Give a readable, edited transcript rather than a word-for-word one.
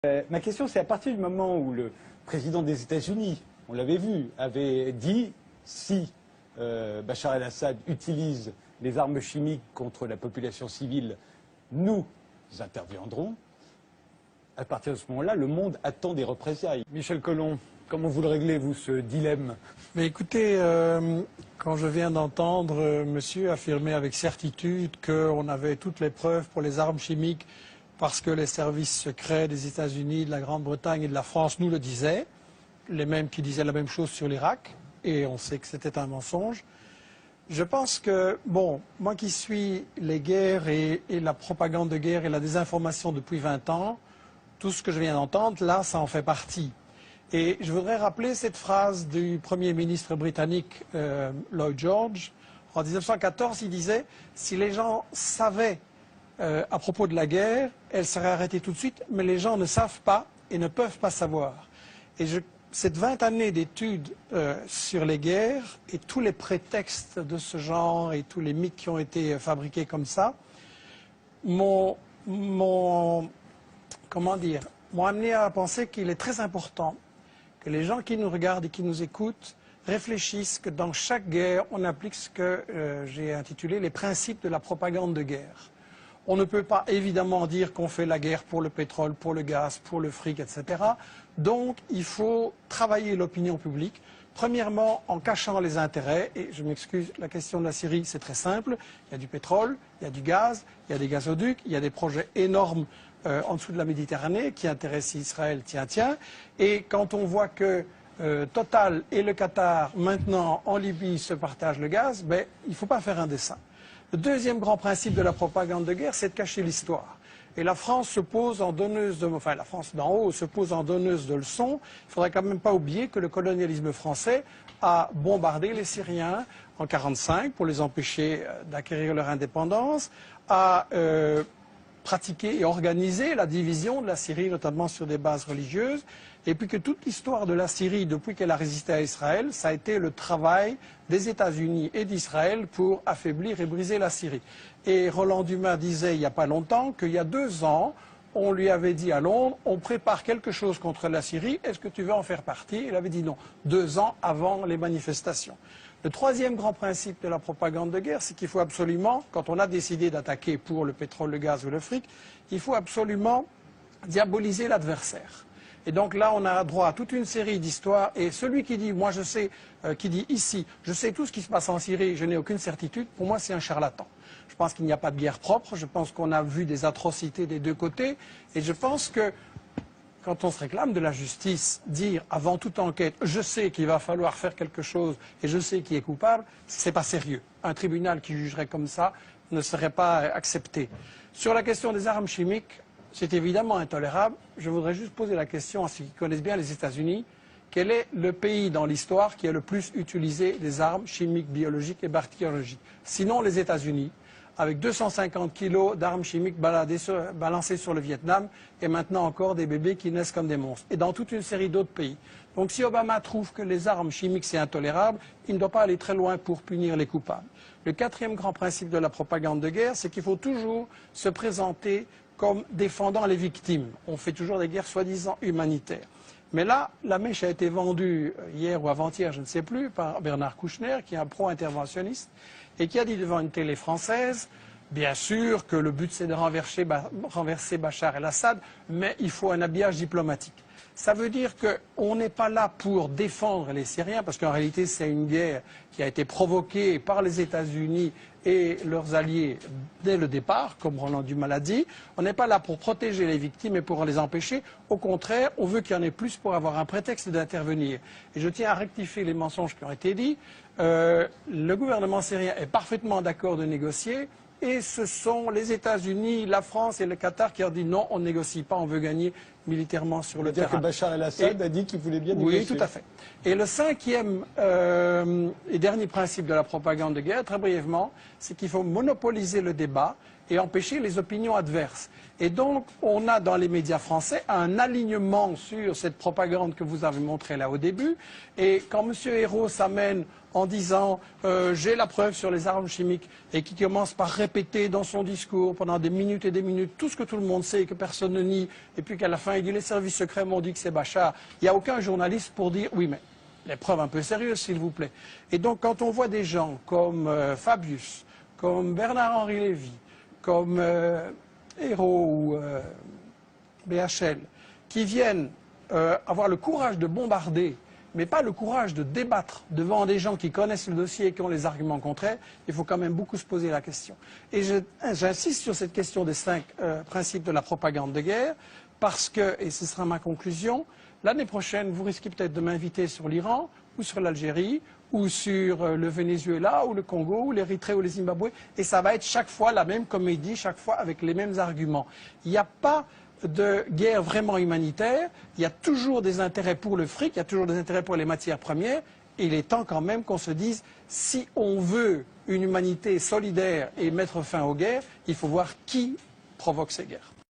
Ma question, c'est à partir du moment où le président des États-Unis, on l'avait vu, avait dit si Bachar el-Assad utilise les armes chimiques contre la population civile, nous interviendrons. À partir de ce moment-là, le monde attend des représailles. Michel Colomb, comment vous le réglez, vous, ce dilemme? Mais écoutez, quand je viens d'entendre monsieur affirmer avec certitude qu'on avait toutes les preuves pour les armes chimiques parce que les services secrets des États-Unis, de la Grande-Bretagne et de la France nous le disaient, les mêmes qui disaient la même chose sur l'Irak, et on sait que c'était un mensonge. Je pense que, bon, moi qui suis les guerres et la propagande de guerre et la désinformation depuis 20 ans, tout ce que je viens d'entendre, là, ça en fait partie. Et je voudrais rappeler cette phrase du Premier ministre britannique Lloyd George. En 1914, il disait « Si les gens savaient à propos de la guerre, elle serait arrêtée tout de suite, mais les gens ne savent pas et ne peuvent pas savoir. » Et cette 20 années d'études sur les guerres et tous les prétextes de ce genre et tous les mythes qui ont été fabriqués comme ça m'ont amené à penser qu'il est très important que les gens qui nous regardent et qui nous écoutent réfléchissent que dans chaque guerre, on applique ce que j'ai intitulé les principes de la propagande de guerre. On ne peut pas évidemment dire qu'on fait la guerre pour le pétrole, pour le gaz, pour le fric, etc. Donc il faut travailler l'opinion publique, premièrement en cachant les intérêts, et je m'excuse, la question de la Syrie c'est très simple, il y a du pétrole, il y a du gaz, il y a des gazoducs, il y a des projets énormes en dessous de la Méditerranée qui intéressent Israël, tiens, et quand on voit que Total et le Qatar maintenant en Libye se partagent le gaz, ben, il ne faut pas faire un dessin. Le deuxième grand principe de la propagande de guerre, c'est de cacher l'histoire. Et la France se pose en donneuse de... Enfin, la France d'en haut se pose en donneuse de leçons. Il ne faudrait quand même pas oublier que le colonialisme français a bombardé les Syriens en 1945 pour les empêcher d'acquérir leur indépendance, a pratiqué et organisé la division de la Syrie, notamment sur des bases religieuses, et puis que toute l'histoire de la Syrie, depuis qu'elle a résisté à Israël, ça a été le travail des États-Unis et d'Israël pour affaiblir et briser la Syrie. Et Roland Dumas disait il n'y a pas longtemps qu'il y a 2 ans, on lui avait dit à Londres, on prépare quelque chose contre la Syrie, est-ce que tu veux en faire partie? Il avait dit non, 2 ans avant les manifestations. Le troisième grand principe de la propagande de guerre, c'est qu'il faut absolument, quand on a décidé d'attaquer pour le pétrole, le gaz ou le fric, il faut absolument diaboliser l'adversaire. Et donc là, on a droit à toute une série d'histoires. Et celui qui dit, moi je sais, qui dit ici, je sais tout ce qui se passe en Syrie, je n'ai aucune certitude, pour moi c'est un charlatan. Je pense qu'il n'y a pas de guerre propre, je pense qu'on a vu des atrocités des deux côtés. Et je pense que quand on se réclame de la justice, dire avant toute enquête, je sais qu'il va falloir faire quelque chose et je sais qui est coupable, c'est pas sérieux. Un tribunal qui jugerait comme ça ne serait pas accepté. Sur la question des armes chimiques, c'est évidemment intolérable. Je voudrais juste poser la question à ceux qui connaissent bien les États-Unis. Quel est le pays dans l'histoire qui a le plus utilisé des armes chimiques, biologiques et bactériologiques? Sinon les États-Unis, avec 250 kilos d'armes chimiques balancées sur le Vietnam et maintenant encore des bébés qui naissent comme des monstres. Et dans toute une série d'autres pays. Donc si Obama trouve que les armes chimiques c'est intolérable, il ne doit pas aller très loin pour punir les coupables. Le quatrième grand principe de la propagande de guerre, c'est qu'il faut toujours se présenter comme défendant les victimes. On fait toujours des guerres soi-disant humanitaires. Mais là, la mèche a été vendue hier ou avant-hier, je ne sais plus, par Bernard Kouchner, qui est un pro-interventionniste, et qui a dit devant une télé française, bien sûr que le but c'est de renverser Bachar el-Assad, mais il faut un habillage diplomatique. Ça veut dire qu'on n'est pas là pour défendre les Syriens, parce qu'en réalité c'est une guerre qui a été provoquée par les États-Unis et leurs alliés dès le départ, comme Roland Dumas l'a dit. On n'est pas là pour protéger les victimes et pour les empêcher. Au contraire, on veut qu'il y en ait plus pour avoir un prétexte d'intervenir. Et je tiens à rectifier les mensonges qui ont été dits. Le gouvernement syrien est parfaitement d'accord de négocier. Et ce sont les États-Unis, la France et le Qatar qui ont dit non, on ne négocie pas, on veut gagner militairement sur le terrain. C'est-à-dire que Bachar el-Assad a dit qu'il voulait bien négocier. Oui, tout à fait. Et le cinquième et dernier principe de la propagande de guerre, très brièvement, c'est qu'il faut monopoliser le débat et empêcher les opinions adverses. Et donc, on a dans les médias français un alignement sur cette propagande que vous avez montrée là au début. Et quand M. Hérault s'amène en disant j'ai la preuve sur les armes chimiques et qui commence par répéter dans son discours pendant des minutes et des minutes tout ce que tout le monde sait et que personne ne nie, et puis qu'à la fin il dit les services secrets m'ont dit que c'est Bachar, il n'y a aucun journaliste pour dire oui mais les preuves un peu sérieuses s'il vous plaît. Et donc quand on voit des gens comme Fabius, comme Bernard-Henri Lévy, comme Hérault ou BHL, qui viennent avoir le courage de bombarder, mais pas le courage de débattre devant des gens qui connaissent le dossier et qui ont les arguments contraires, il faut quand même beaucoup se poser la question. Et j'insiste sur cette question des 5 principes de la propagande de guerre, parce que, et ce sera ma conclusion, l'année prochaine, vous risquez peut-être de m'inviter sur l'Iran, ou sur l'Algérie, ou sur le Venezuela, ou le Congo, ou l'Érythrée, ou le Zimbabwe, et ça va être chaque fois la même comédie, chaque fois avec les mêmes arguments. Il n'y a pas de guerre vraiment humanitaire, il y a toujours des intérêts pour le fric, il y a toujours des intérêts pour les matières premières, et il est temps quand même qu'on se dise, si on veut une humanité solidaire et mettre fin aux guerres, il faut voir qui provoque ces guerres.